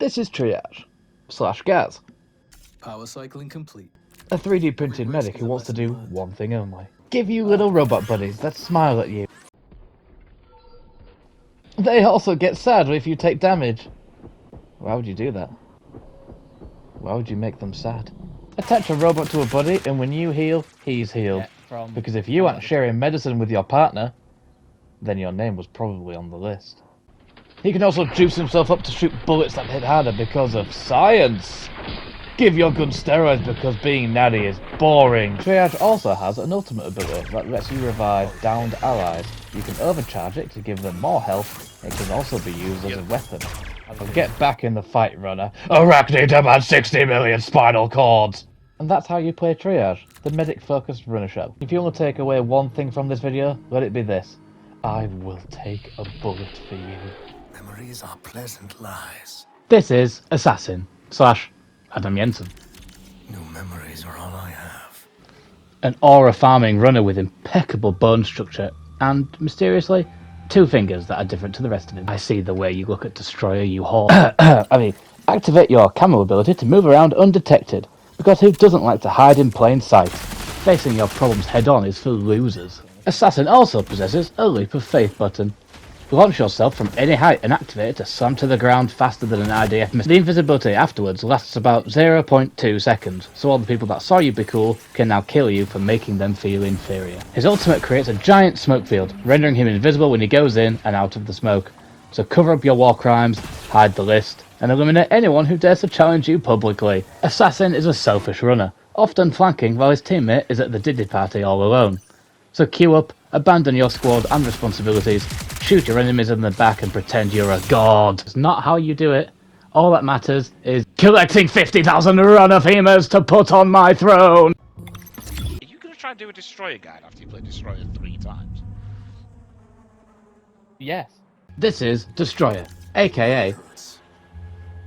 This is Triage / Gaz, Power cycling complete. a 3D printed medic who wants to do one thing only. Give you little robot buddies that smile at you. They also get sad if you take damage. Why would you do that? Why would you make them sad? Attach a robot to a buddy, and when you heal, he's healed. Because if you aren't sharing medicine with your partner, then your name was probably on the list. He can also juice himself up to shoot bullets that hit harder because of science. Give your gun steroids because being natty is boring. Triage also has an ultimate ability that lets you revive downed allies. You can overcharge it to give them more health. It can also be used as a weapon. Get back in the fight, runner. Arachne demands 60 million spinal cords! And that's how you play Triage, the medic-focused runner show. If you want to take away one thing from this video, let it be this. I will take a bullet for you. Memories are pleasant lies. This is Assassin / Adam Jensen. New memories are all I have. An aura farming runner with impeccable bone structure and, mysteriously, 2 fingers that are different to the rest of him. I see the way you look at Destroyer, you whore. Activate your camo ability to move around undetected, because who doesn't like to hide in plain sight? Facing your problems head on is for losers. Assassin also possesses a leap of faith button. Launch yourself from any height and activate it to slam to the ground faster than an IDF missile. The invisibility afterwards lasts about 0.2 seconds, so all the people that saw you be cool can now kill you for making them feel inferior. His ultimate creates a giant smoke field, rendering him invisible when he goes in and out of the smoke. So cover up your war crimes, hide the list, and eliminate anyone who dares to challenge you publicly. Assassin is a selfish runner, often flanking while his teammate is at the Diddy party all alone. So queue up, abandon your squad and responsibilities, shoot your enemies in the back and pretend you're a god. It's not how you do it. All that matters is collecting 50,000 runner femurs to put on my throne. Are you going to try and do a Destroyer guide after you play Destroyer 3 times? Yes. This is Destroyer, aka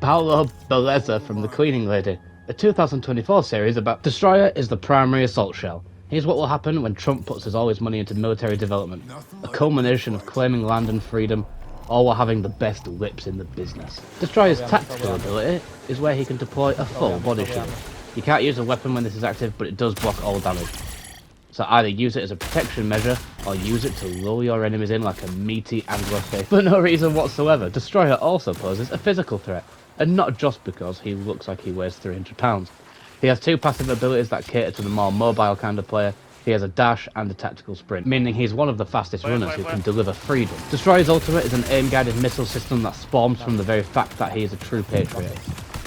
Paolo Bellezza from The Cleaning Lady, a 2024 series about Destroyer is the primary assault shell. Here's what will happen when Trump puts all his money into military development. A culmination of claiming land and freedom, all while having the best lips in the business. Destroyer's tactical ability is where he can deploy a full body shield. You can't use a weapon when this is active, but it does block all damage. So either use it as a protection measure, or use it to lull your enemies in like a meaty anglerfish. For no reason whatsoever, Destroyer also poses a physical threat, and not just because he looks like he weighs 300 pounds. He has 2 passive abilities that cater to the more mobile kind of player. He has a dash and a tactical sprint, meaning he's one of the fastest runners who can deliver freedom. Destroyer's ultimate is an aim-guided missile system that spawns from the very fact that he is a true patriot.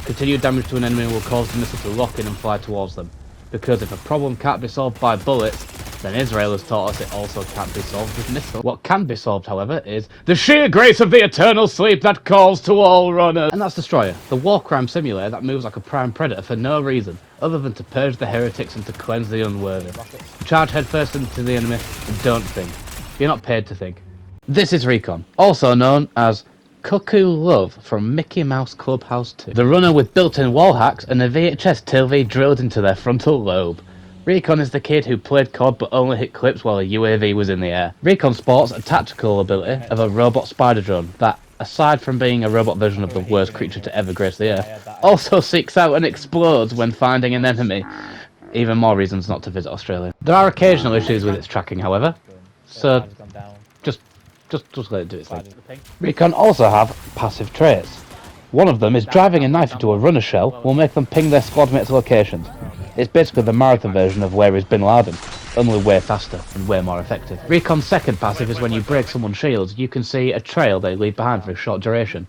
Continued damage to an enemy will cause the missile to lock in and fly towards them. Because if a problem can't be solved by bullets, then Israel has taught us it also can't be solved with missiles. What can be solved, however, is the sheer grace of the eternal sleep that calls to all runners. And that's Destroyer, the war crime simulator that moves like a prime predator for no reason, other than to purge the heretics and to cleanse the unworthy. Charge headfirst into the enemy and don't think. You're not paid to think. This is Recon, also known as Cuckoo Love from Mickey Mouse Clubhouse 2. The runner with built-in wall hacks and a VHS TV drilled into their frontal lobe. Recon is the kid who played COD but only hit clips while a UAV was in the air. Recon sports a tactical ability of a robot spider drone that, aside from being a robot version of the worst creature to ever grace the earth, also seeks out and explodes when finding an enemy. Even more reasons not to visit Australia. There are occasional issues with its tracking, however, so just let it do its thing. Recon also have passive traits. One of them is driving a knife into a runner shell will make them ping their squad mates' locations. It's basically the marathon version of Where is Bin Laden, only way faster and way more effective. Recon's second passive is when you break someone's shields, you can see a trail they leave behind for a short duration.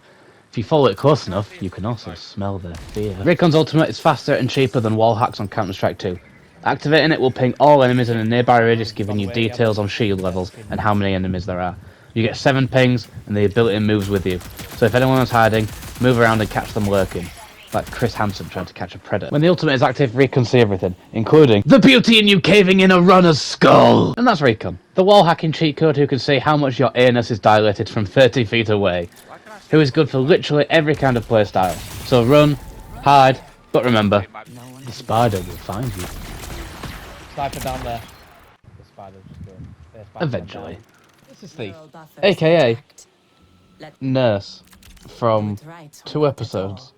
If you follow it close enough, you can also smell their fear. Recon's ultimate is faster and cheaper than wall hacks on Counter-Strike 2. Activating it will ping all enemies in a nearby radius, giving you details on shield levels and how many enemies there are. You get 7 pings, and the ability moves with you. So if anyone is hiding, move around and catch them lurking. Like Chris Hansen trying to catch a predator. When the ultimate is active, Recon see everything, including the beauty in you caving in a runner's skull! And that's Recon, the wall hacking cheat code who can see how much your anus is dilated from 30 feet away. Who is good for literally every kind of playstyle. So run, hide, but remember, the spider will find you. Sniper down there. The spider's just going. Eventually. This is Thief. AKA Nurse. from 2 episodes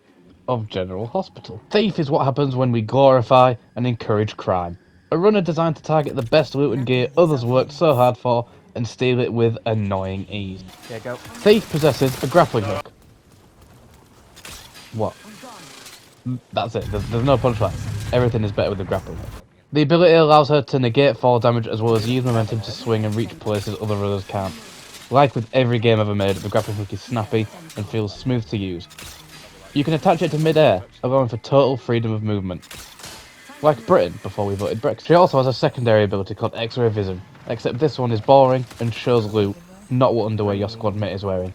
of General Hospital. Thief is what happens when we glorify and encourage crime. A runner designed to target the best loot and gear others worked so hard for and steal it with annoying ease. Yeah, go. Thief possesses a grappling hook. What? That's it. There's no punchline. Everything is better with the grappling hook. The ability allows her to negate fall damage as well as use momentum to swing and reach places other runners can't. Like with every game ever made, the grappling hook is snappy and feels smooth to use. You can attach it to mid-air, allowing for total freedom of movement. Like Britain before we voted Brexit. She also has a secondary ability called X-Ray Vision, except this one is boring and shows loot, not what underwear your squad mate is wearing.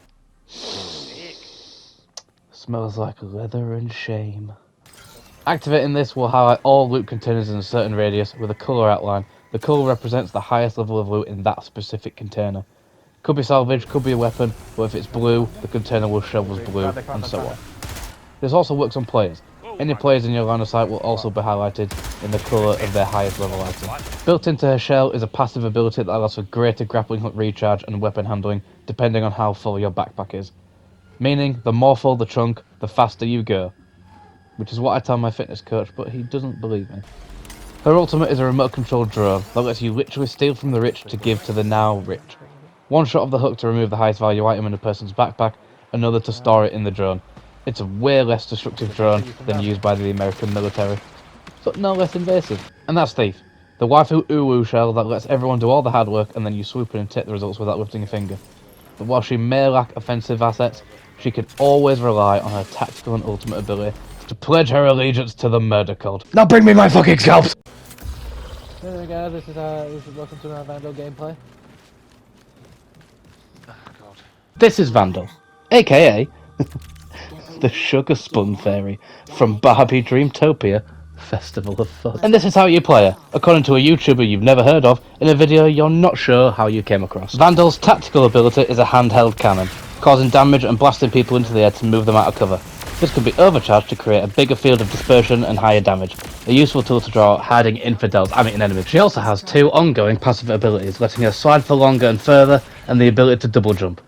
Smells like leather and shame. Activating this will highlight all loot containers in a certain radius with a colour outline. The colour represents the highest level of loot in that specific container. Could be salvage, could be a weapon, but if it's blue, the container will show as blue, and so on. This also works on players. Any players in your line of sight will also be highlighted in the colour of their highest level item. Built into her shell is a passive ability that allows for greater grappling hook recharge and weapon handling, depending on how full your backpack is. Meaning, the more full the trunk, the faster you go. Which is what I tell my fitness coach, but he doesn't believe me. Her ultimate is a remote-controlled drone that lets you literally steal from the rich to give to the now rich. One shot of the hook to remove the highest value item in a person's backpack, another to store it in the drone. It's a way less destructive drone than used by the American military, but no less invasive. And that's Thief, the waifu uwu shell that lets everyone do all the hard work and then you swoop in and take the results without lifting a finger. But while she may lack offensive assets, she can always rely on her tactical and ultimate ability to pledge her allegiance to the murder code. Now bring me my fucking scalps! There guys, this is welcome to our Vandal gameplay. Oh, God. This is Vandal, aka the Sugar Spun Fairy from Barbie Dreamtopia Festival of Fun. And this is how you play her, according to a YouTuber you've never heard of, in a video you're not sure how you came across. Vandal's tactical ability is a handheld cannon, causing damage and blasting people into the air to move them out of cover. This can be overcharged to create a bigger field of dispersion and higher damage, a useful tool to draw out hiding enemies. She also has 2 ongoing passive abilities, letting her slide for longer and further, and the ability to double jump,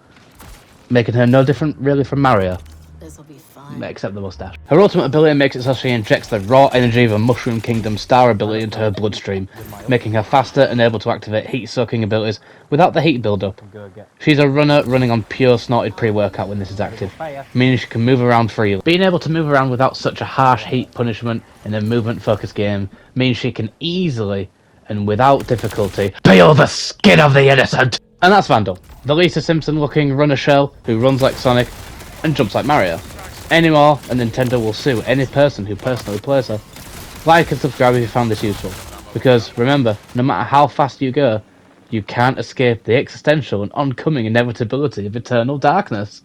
making her no different really from Mario, This'll be fun. except the mustache. Her ultimate ability makes it so she injects the raw energy of a Mushroom Kingdom star ability into her bloodstream, making her faster and able to activate heat-soaking abilities without the heat build-up. She's a runner running on pure snorted pre-workout when this is active, meaning she can move around freely. Being able to move around without such a harsh heat punishment in a movement-focused game means she can easily and without difficulty peel the skin of the innocent! And that's Vandal, the Lisa Simpson-looking runner shell who runs like Sonic and jumps like Mario. Anymore, and Nintendo will sue any person who personally plays her. Like and subscribe if you found this useful, because remember, no matter how fast you go, you can't escape the existential and oncoming inevitability of eternal darkness.